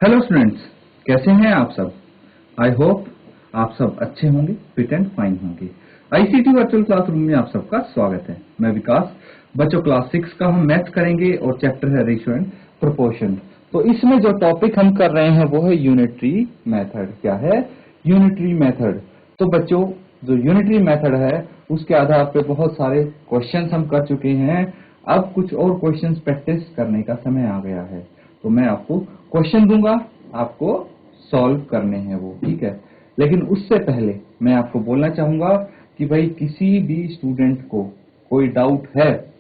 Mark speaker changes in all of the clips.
Speaker 1: Hello students, कैसे हैं आप सब। आई होप आप सब अच्छे होंगे, फिट एंड फाइन होंगे। आईसीटी वर्चुअल क्लासरूम में आप सबका स्वागत है। मैं विकास। बच्चों, क्लास 6 का हम मैथ करेंगे और चैप्टर है रेशियो एंड प्रोपोर्शन। तो इसमें जो टॉपिक हम कर रहे हैं वो है यूनिटरी मेथड। क्या है? Unitary method. तो बच्चों, जो यूनिटरी मेथड है उसके आधार पे बहुत सारे क्वेश्चंस हम कर चुके हैं। अब कुछ और क्वेश्चंस प्रैक्टिस करने का समय आ गया है। तो मैं आपको क्वेश्चन दूंगा, आपको सॉल्व करने हैं वो, ठीक है। लेकिन उससे पहले मैं आपको बोलना चाहूंगा कि भाई किसी भी स्टूडेंट को कोई डाउट है,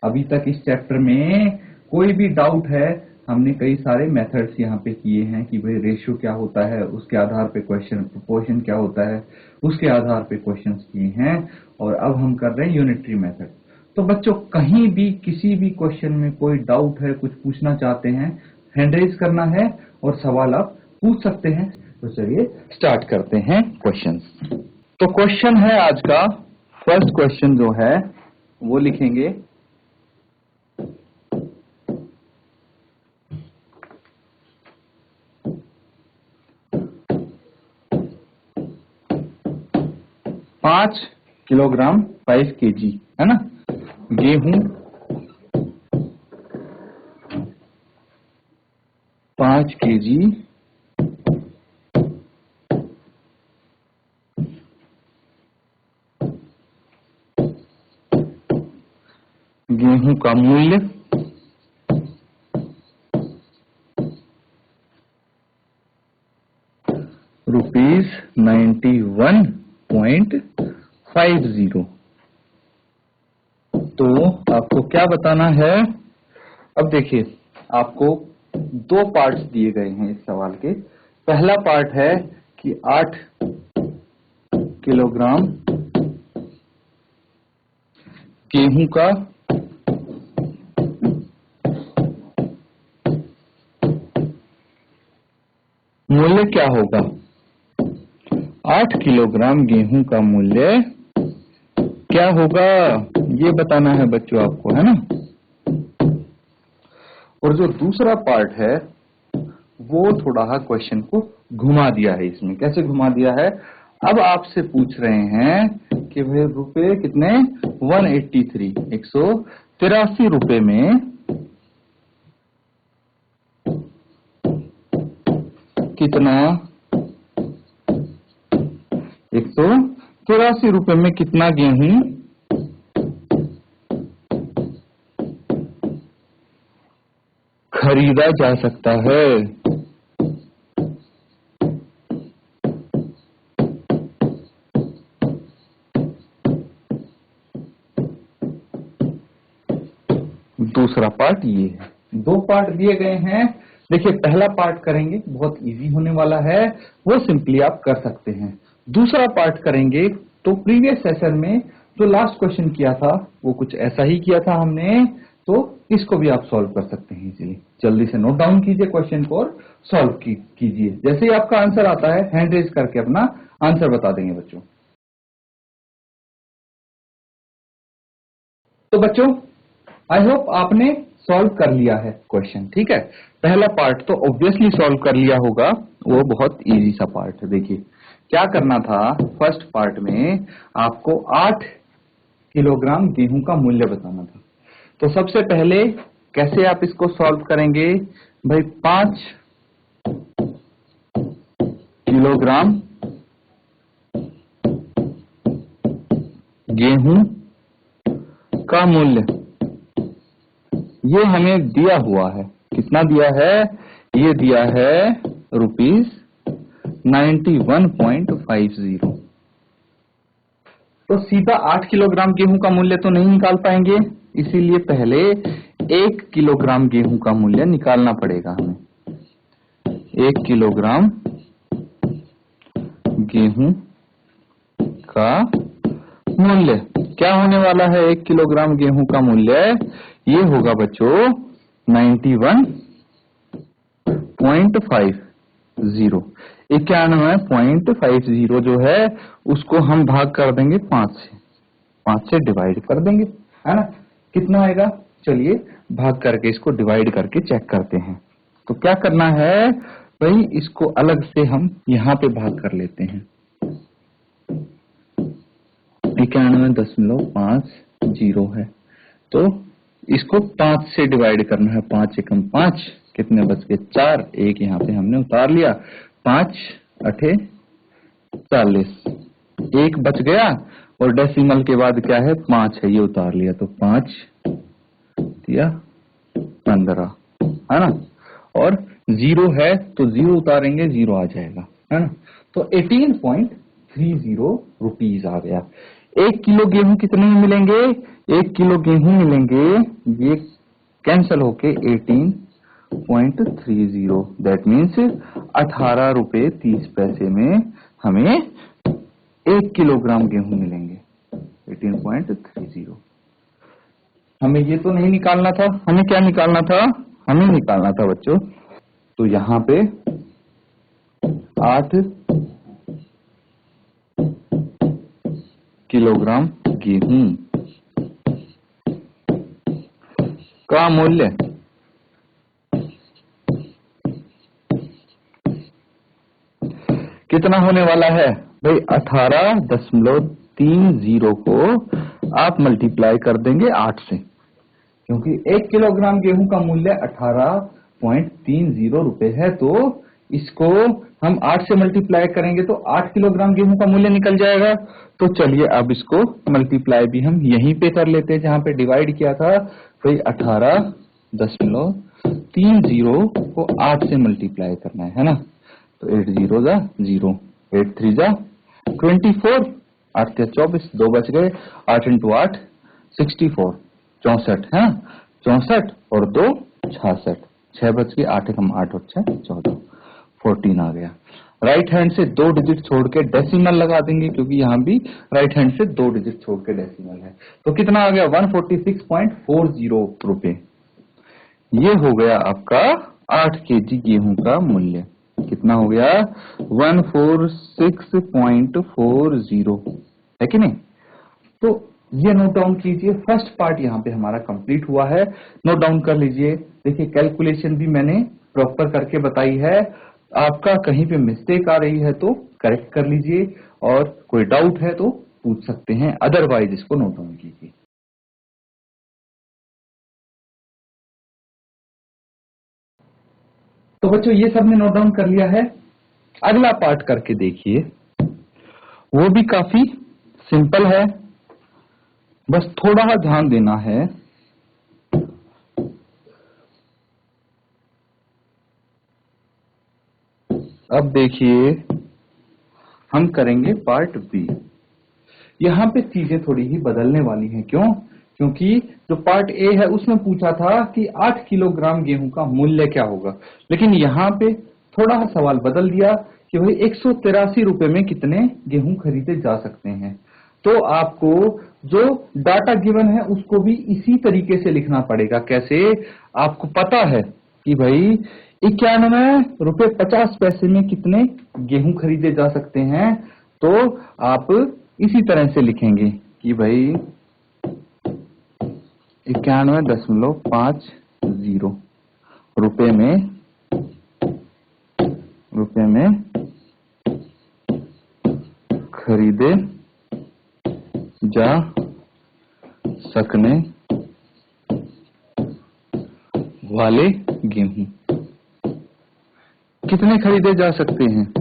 Speaker 1: अभी तक इस चैप्टर में कोई भी डाउट है, हमने कई सारे मेथड्स यहाँ पे किए हैं कि भाई रेशियो क्या होता है, उसके आधार पे क्वेश्चन, प्रोपोर्शन क्या होता है उसके आधार पे क्वेश्चंस किए हैं, और अब हम कर रहे हैं यूनिटरी मेथड। तो बच्चों, कहीं भी किसी भी क्वेश्चन में कोई डाउट है, कुछ पूछना चाहते हैं, हैंड रेज करना है और सवाल आप पूछ सकते हैं। तो चलिए स्टार्ट करते हैं क्वेश्चंस। तो क्वेश्चन है आज का फर्स्ट क्वेश्चन जो है वो लिखेंगे 5 किलोग्राम 5 केजी, है ना। गेहूं 5 केजी गेहूं का मूल्य ₹91.50। तो आपको क्या बताना है? अब देखिए, आपको दो पार्ट्स दिए गए हैं इस सवाल के। पहला पार्ट है कि 8 किलोग्राम गेहूं का मूल्य क्या होगा। 8 किलोग्राम गेहूं का मूल्य क्या होगा, ये बताना है बच्चों आपको, है ना। और जो दूसरा पार्ट है वो थोड़ा क्वेश्चन को घुमा दिया है। इसमें कैसे घुमा दिया है? अब आपसे पूछ रहे हैं कि भाई रुपए कितने, 183, 183 रुपए में कितना, 183 रुपए में कितना गेहूं खरीदा जा सकता है। दूसरा पार्ट ये है। दो पार्ट दिए गए हैं। देखिए, पहला पार्ट करेंगे, बहुत इजी होने वाला है, वो सिंपली आप कर सकते हैं। दूसरा पार्ट करेंगे तो प्रीवियस सेशन में जो लास्ट क्वेश्चन किया था वो कुछ ऐसा ही किया था हमने, तो इसको भी आप सॉल्व कर सकते हैं इजीली। जल्दी से नोट डाउन कीजिए क्वेश्चन को और सॉल्व कीजिए। जैसे ही आपका आंसर आता है, हैंड रेज करके अपना आंसर बता देंगे बच्चों। तो बच्चों, आई होप आपने सॉल्व कर लिया है क्वेश्चन, ठीक है। पहला पार्ट तो ऑब्वियसली सॉल्व कर लिया होगा, वो बहुत इजी सा पार्ट है। देखिए क्या करना था, फर्स्ट पार्ट में आपको 8 किलोग्राम गेहूं का मूल्य बताना था। तो सबसे पहले कैसे आप इसको सॉल्व करेंगे भाई, 5 किलोग्राम गेहूं का मूल्य ये हमें दिया हुआ है। कितना दिया है? ये दिया है ₹91.50। तो सीधा 8 किलोग्राम गेहूं का मूल्य तो नहीं निकाल पाएंगे, इसीलिए पहले 1 किलोग्राम गेहूं का मूल्य निकालना पड़ेगा हमें। 1 किलोग्राम गेहूं का मूल्य क्या होने वाला है? 1 किलोग्राम गेहूं का मूल्य ये होगा बच्चों 91.50। 91.50 जो है उसको हम भाग कर देंगे 5 से डिवाइड कर देंगे, है ना। कितना आएगा? चलिए भाग करके इसको डिवाइड करके चेक करते हैं। तो क्या करना है, भाई इसको अलग से हम यहाँ पे भाग कर लेते हैं। 91.50 है, तो इसको 5 से डिवाइड करना है। 5 एकम 5, कितने बच गए? 4। एक यहाँ पे हमने उतार लिया। 5 8 40, एक बच गया और डेसिमल के बाद क्या है? 5 है, ये उतार लिया, तो 5 दिया 15, है ना। और 0 है तो 0 उतारेंगे, 0 आ जाएगा, है ना। तो 18.30 रुपीज आ गया। 1 किलो गेहूं कितने में मिलेंगे? 1 किलो गेहूं मिलेंगे, ये कैंसल होके 18.30, दैट मीन्स 18 रुपए 30 पैसे में हमें 1 किलोग्राम गेहूं मिलेंगे। 18.30। हमें ये तो नहीं निकालना था, हमें क्या निकालना था? हमें निकालना था बच्चों, तो यहां पे 8 किलोग्राम गेहूं का मूल्य कितना होने वाला है? भाई 18.30 को आप मल्टीप्लाई कर देंगे 8 से, क्योंकि 1 किलोग्राम गेहूं का मूल्य 18.30 रुपए है, तो इसको हम 8 से मल्टीप्लाई करेंगे तो 8 किलोग्राम गेहूं का मूल्य निकल जाएगा। तो चलिए अब इसको मल्टीप्लाई भी हम यहीं पे कर लेते हैं जहां पे डिवाइड किया था। भाई 18.30 को 8 से मल्टीप्लाई करना है ना। तो 8 0 जा 0, 8 3 जा 24, 8 या 24, 2 बच गए। 8 इंटू 8 64, 64 है, 64 और 2 66, 6 बच गए। 8 कम 8 और 6 14, 14 आ गया। राइट हैंड से 2 डिजिट छोड़ के डेसिमल लगा देंगे, क्योंकि यहां भी राइट हैंड से 2 डिजिट छोड़ के डेसिमल है। तो कितना आ गया? 146.40 रुपए। ये हो गया आपका 8 केजी गेहूं का मूल्य। कितना हो गया? 146.40, है कि नहीं? तो ये नोट डाउन कीजिए। फर्स्ट पार्ट यहाँ पे हमारा कंप्लीट हुआ है, नोट डाउन कर लीजिए। देखिए कैलकुलेशन भी मैंने प्रॉपर करके बताई है। आपका कहीं पे मिस्टेक आ रही है तो करेक्ट कर लीजिए, और कोई डाउट है तो पूछ सकते हैं, अदरवाइज इसको नोट डाउन कीजिए। तो बच्चों ये सबने नोट डाउन कर लिया है। अगला पार्ट करके देखिए, वो भी काफी सिंपल है, बस थोड़ा ध्यान देना है। अब देखिए हम करेंगे पार्ट बी। यहां पे चीजें थोड़ी ही बदलने वाली हैं। क्यों? क्योंकि जो पार्ट ए है उसमें पूछा था कि 8 किलोग्राम गेहूं का मूल्य क्या होगा, लेकिन यहां पे थोड़ा सवाल बदल दिया कि भाई 183 रुपए में कितने गेहूं खरीदे जा सकते हैं। तो आपको जो डाटा गिवन है उसको भी इसी तरीके से लिखना पड़ेगा। कैसे? आपको पता है कि भाई 91.50 में कितने गेहूं खरीदे जा सकते हैं, तो आप इसी तरह से लिखेंगे कि भाई 91.50 रुपए में खरीदे जा सकने वाले गेहूं कितने खरीदे जा सकते हैं?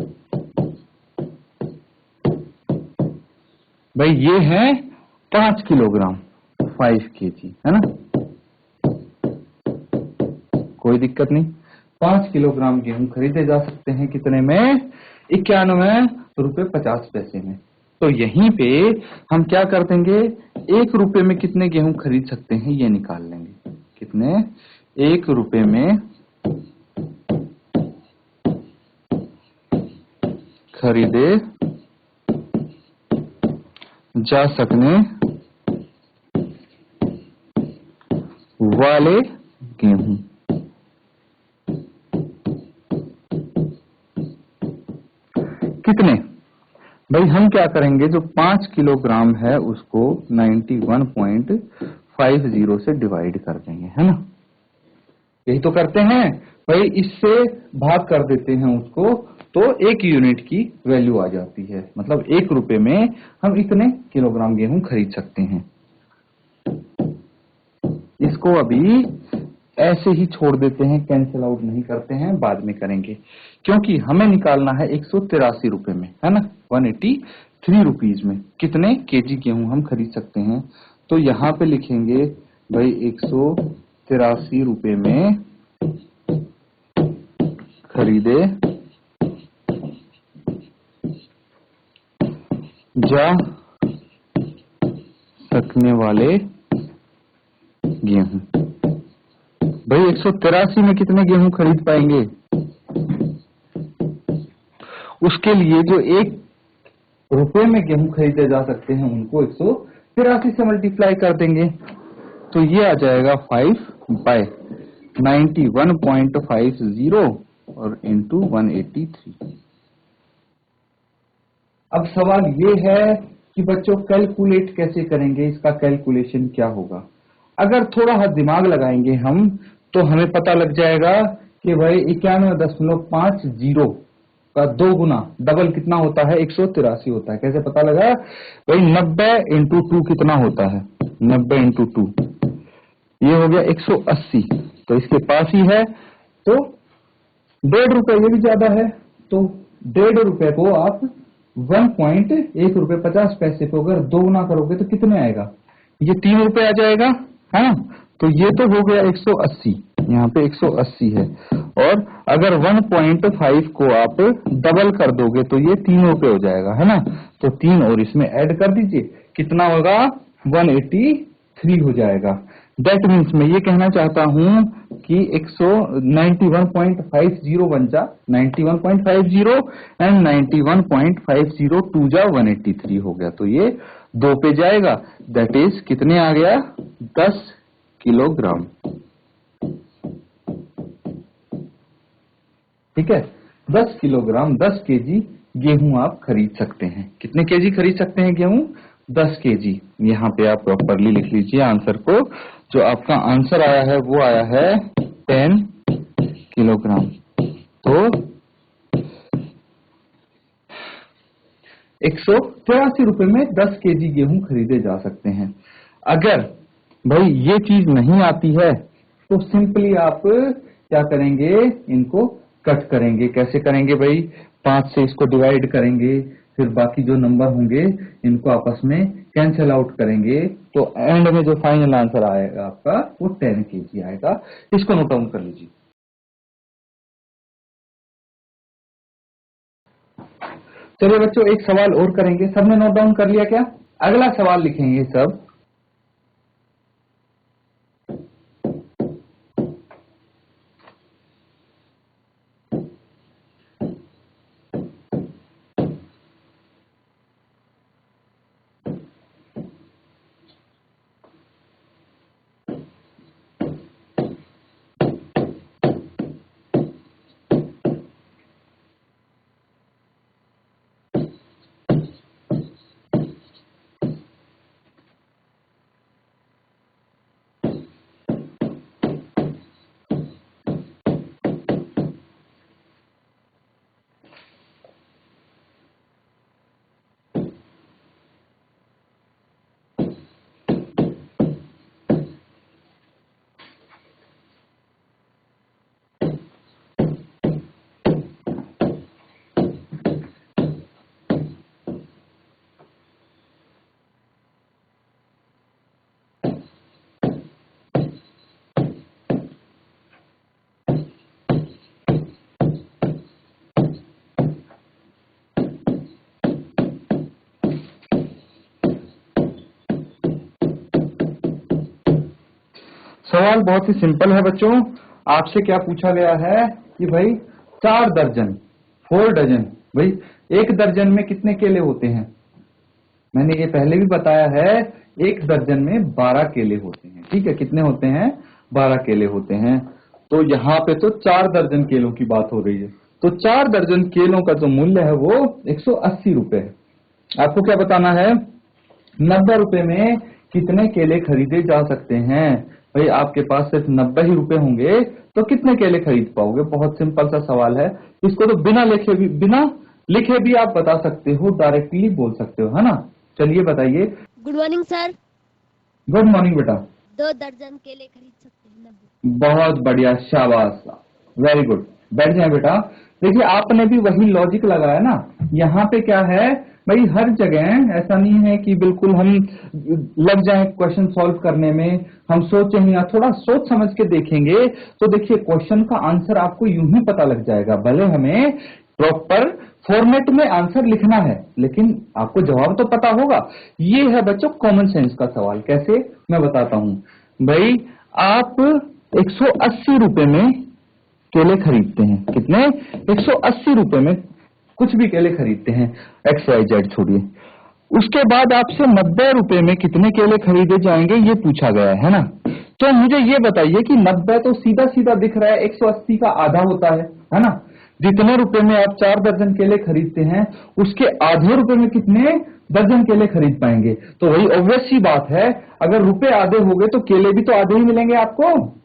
Speaker 1: भाई ये है 5 किलोग्राम, 5 केजी, है ना। कोई दिक्कत नहीं, 5 किलोग्राम गेहूं खरीदे जा सकते हैं कितने में? 91.50 में। तो यहीं पे हम क्या कर देंगे, 1 रुपए में कितने गेहूं खरीद सकते हैं ये निकाल लेंगे। कितने? 1 रुपए में खरीदे जा सकने वाले गेहूं कितने? भाई हम क्या करेंगे, जो 5 किलोग्राम है उसको 91.50 से डिवाइड कर देंगे, है ना। यही तो करते हैं भाई, इससे भाग कर देते हैं उसको, तो 1 यूनिट की वैल्यू आ जाती है। मतलब 1 रुपए में हम इतने किलोग्राम गेहूं खरीद सकते हैं। इसको अभी ऐसे ही छोड़ देते हैं, कैंसिल आउट नहीं करते हैं, बाद में करेंगे, क्योंकि हमें निकालना है 183 रुपए में, है ना, 183 रुपीज में कितने केजी गेहूं हम खरीद सकते हैं। तो यहां पे लिखेंगे भाई 183 रुपए में खरीदे जा सकने वाले गेहूं। भाई 183 में कितने गेहूं खरीद पाएंगे, उसके लिए जो 1 रुपए में गेहूं खरीदे जा सकते हैं उनको 183 से मल्टीप्लाई कर देंगे, तो ये आ जाएगा 5/91.50 और इंटू 183। अब सवाल ये है कि बच्चों कैलकुलेट कैसे करेंगे, इसका कैलकुलेशन क्या होगा। अगर थोड़ा सा दिमाग लगाएंगे हम तो हमें पता लग जाएगा कि भाई 91.50 का 2 गुना डबल कितना होता है, 183 होता है। कैसे पता लगा भाई, 90 इंटू 2 कितना होता है, 90 इंटू 2 ये हो गया 180, तो इसके पास ही है, तो 1.5 रुपए, ये भी ज्यादा है, तो 1.5 रुपए को आप 1 रुपए 50 पैसे को अगर 2 गुना करोगे तो कितने आएगा, ये 3 रुपए आ जाएगा, है ना। तो ये तो हो गया 180, यहाँ पे 180 है, और अगर 1.5 को आप डबल कर दोगे तो ये 3 रुपए हो जाएगा, है ना। तो 3 और इसमें ऐड कर दीजिए, कितना होगा, 183 हो जाएगा। दैट मीन्स मैं ये कहना चाहता हूं कि 191.50 बन जा 91.50 एंड 91.50 2 जा 183 हो गया, तो ये 2 पे जाएगा। दैट इज कितने आ गया, 10 किलोग्राम। ठीक है, 10 किलोग्राम 10 केजी गेहूं आप खरीद सकते हैं। कितने केजी खरीद सकते हैं गेहूं, 10 केजी। यहाँ पे आप प्रॉपरली लिख लीजिए आंसर को, जो आपका आंसर आया है वो आया है 10 किलोग्राम। तो 183 रुपए में 10 केजी गेहूं खरीदे जा सकते हैं। अगर भाई ये चीज नहीं आती है तो सिंपली आप क्या करेंगे, इनको कट करेंगे। कैसे करेंगे भाई, 5 से इसको डिवाइड करेंगे, फिर बाकी जो नंबर होंगे इनको आपस में कैंसिल आउट करेंगे, तो एंड में जो फाइनल आंसर आएगा आपका वो 10 केजी आएगा। इसको नोट डाउन कर लीजिए। चलिए बच्चों, एक सवाल और करेंगे। सबने नोट डाउन कर लिया क्या, अगला सवाल लिखेंगे सब। सवाल बहुत ही सिंपल है बच्चों। आपसे क्या पूछा गया है कि भाई 4 दर्जन 4 डजन, भाई 1 दर्जन में कितने केले होते हैं। मैंने ये पहले भी बताया है, 1 दर्जन में 12 केले होते हैं। ठीक है, कितने होते हैं, 12 केले होते हैं। तो यहाँ पे तो 4 दर्जन केलों की बात हो रही है, तो 4 दर्जन केलों का जो मूल्य है वो 180 रुपए है। आपको क्या बताना है, 90 रुपए में कितने केले खरीदे जा सकते हैं। भाई आपके पास सिर्फ 90 ही रुपए होंगे तो कितने केले खरीद पाओगे? बहुत सिंपल सा सवाल है। इसको तो बिना लिखे भी आप बता सकते हो, डायरेक्टली बोल सकते हो, है ना? चलिए बताइए।
Speaker 2: Good morning sir.
Speaker 1: Good morning बेटा।
Speaker 2: 2 दर्जन केले खरीद सकते हैं 90।
Speaker 1: बहुत बढ़िया, शाबाश, वेरी गुड। बैठ जाए बेटा। देखिए आपने भी वही लॉजिक लगाया ना। यहाँ पे क्या है भाई, हर जगह ऐसा नहीं है कि बिल्कुल हम लग जाएं क्वेश्चन सॉल्व करने में, हम सोचेंगे या थोड़ा सोच समझ के देखेंगे तो देखिए क्वेश्चन का आंसर आपको यूं ही पता लग जाएगा। भले हमें प्रॉपर फॉर्मेट में आंसर लिखना है लेकिन आपको जवाब तो पता होगा। ये है बच्चों कॉमन सेंस का सवाल। कैसे, मैं बताता हूं। भाई आप 180 रुपए में केले खरीदते हैं। कितने? 180 रुपए में कुछ भी केले खरीदते हैं, एक्स वाई जेड छोड़िए। उसके बाद आपसे 90 रुपए में कितने केले खरीदे जाएंगे ये पूछा गया है ना। तो मुझे ये बताइए कि 90 तो सीधा सीधा दिख रहा है, 180 का आधा होता है ना। जितने रुपए में आप 4 दर्जन केले खरीदते हैं उसके आधे रुपए में कितने दर्जन केले खरीद पाएंगे? तो वही ऑब्वियस सी बात है, अगर रुपए आधे हो गए तो केले भी तो आधे ही मिलेंगे आपको।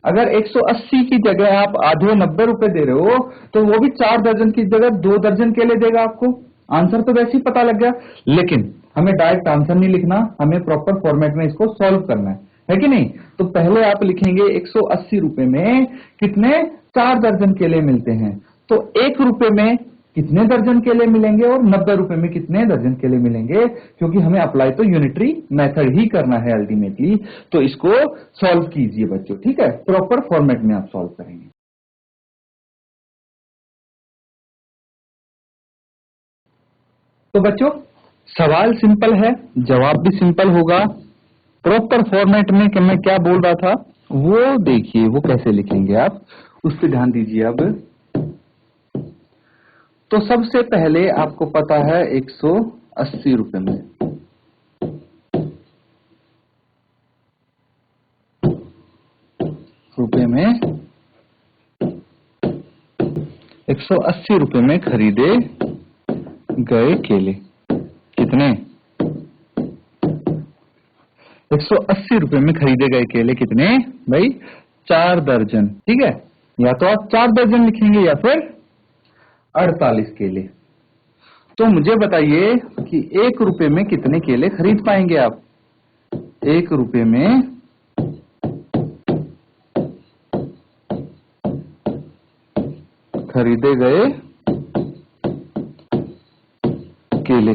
Speaker 1: अगर 180 की जगह आप आधे 90 रुपए दे रहे हो तो वो भी 4 दर्जन की जगह 2 दर्जन केले देगा आपको। आंसर तो वैसे ही पता लग गया। लेकिन हमें डायरेक्ट आंसर नहीं लिखना, हमें प्रॉपर फॉर्मेट में इसको सॉल्व करना है कि नहीं? तो पहले आप लिखेंगे 180 रुपए में कितने 4 दर्जन केले मिलते हैं। तो 1 रुपए में कितने दर्जन केले मिलेंगे और 90 रुपए में कितने दर्जन केले मिलेंगे, क्योंकि हमें अप्लाई तो यूनिटरी मेथड ही करना है अल्टीमेटली। तो इसको सॉल्व कीजिए बच्चों, ठीक है? प्रॉपर फॉर्मेट में आप सॉल्व करेंगे। तो बच्चों सवाल सिंपल है, जवाब भी सिंपल होगा। प्रॉपर फॉर्मेट में कि मैं क्या बोल रहा था वो देखिए, वो कैसे लिखेंगे आप, उस पर ध्यान दीजिए। अब तो सबसे पहले आपको पता है 180 रुपए में में 180 रुपए में खरीदे गए केले कितने? 180 रुपए में खरीदे गए केले कितने भाई? 4 दर्जन, ठीक है? या तो आप 4 दर्जन लिखेंगे या फिर 48 केले। तो मुझे बताइए कि 1 रुपए में कितने केले खरीद पाएंगे आप? 1 रुपए में खरीदे गए केले,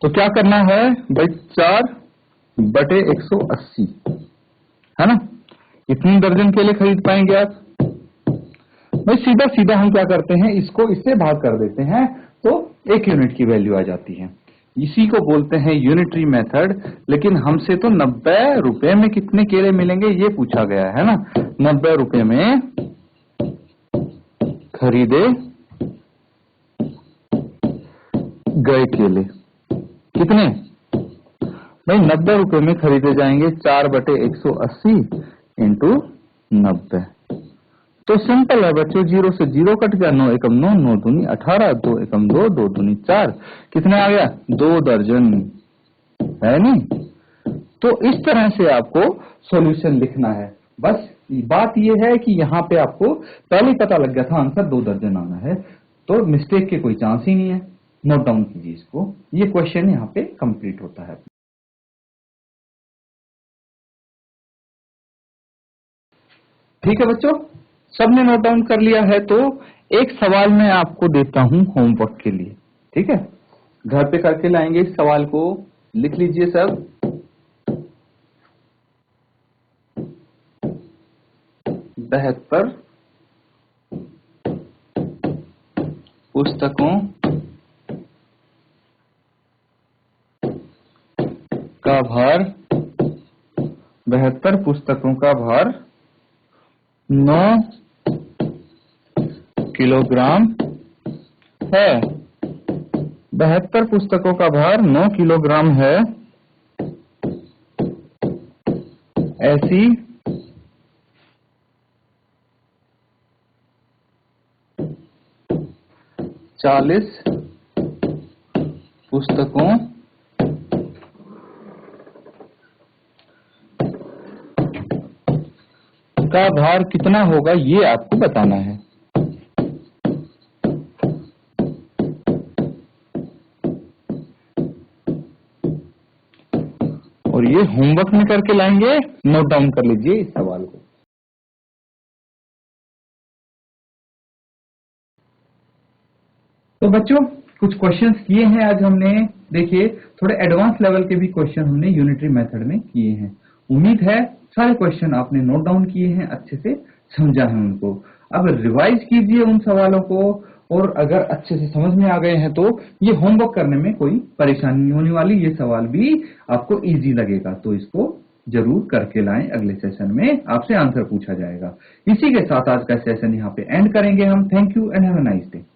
Speaker 1: तो क्या करना है भाई? 4/180, है ना? कितने दर्जन केले खरीद पाएंगे आप? भाई सीधा सीधा हम क्या करते हैं, इसको इससे भाग कर देते हैं तो 1 यूनिट की वैल्यू आ जाती है। इसी को बोलते हैं यूनिटरी मेथड। लेकिन हमसे तो 90 रुपए में कितने केले मिलेंगे ये पूछा गया है ना। 90 रुपए में खरीदे गए केले कितने भाई? 90 रुपए में खरीदे जाएंगे 4/180 इंटू 90। तो सिंपल है बच्चों, 0 से 0 कट गया, 9 एकम 9, 9 दूनी 18, 2 एकम 2, 2 दूनी 4, कितने आ गया? 2 दर्जन, है नहीं? तो इस तरह से आपको सॉल्यूशन लिखना है। बस बात यह है कि यहाँ पे आपको पहले ही पता लग गया था आंसर 2 दर्जन आना है, तो मिस्टेक के कोई चांस ही नहीं है। नोट डाउन कीजिए इसको, ये क्वेश्चन यहाँ पे कंप्लीट होता है। ठीक है बच्चों, सबने नोट डाउन कर लिया है तो एक सवाल मैं आपको देता हूं होमवर्क के लिए, ठीक है? घर पे करके लाएंगे इस सवाल को, लिख लीजिए सब। 72 पुस्तकों का भार, 72 पुस्तकों का भार 9 किलोग्राम है। 72 पुस्तकों का भार 9 किलोग्राम है। ऐसी 40 पुस्तकों का भार कितना होगा ये आपको बताना है। और ये होमवर्क में करके लाएंगे, नोट डाउन कर लीजिए इस सवाल को। तो बच्चों कुछ क्वेश्चंस किए हैं आज हमने। देखिए थोड़े एडवांस लेवल के भी क्वेश्चन हमने यूनिटरी मेथड में किए हैं। उम्मीद है सारे क्वेश्चन आपने नोट डाउन किए हैं, अच्छे से समझा है उनको। अब रिवाइज कीजिए उन सवालों को, और अगर अच्छे से समझ में आ गए हैं तो ये होमवर्क करने में कोई परेशानी नहीं होने वाली, ये सवाल भी आपको इजी लगेगा। तो इसको जरूर करके लाएं, अगले सेशन में आपसे आंसर पूछा जाएगा। इसी के साथ आज का सेशन यहाँ पे एंड करेंगे हम। Thank you and have a nice day.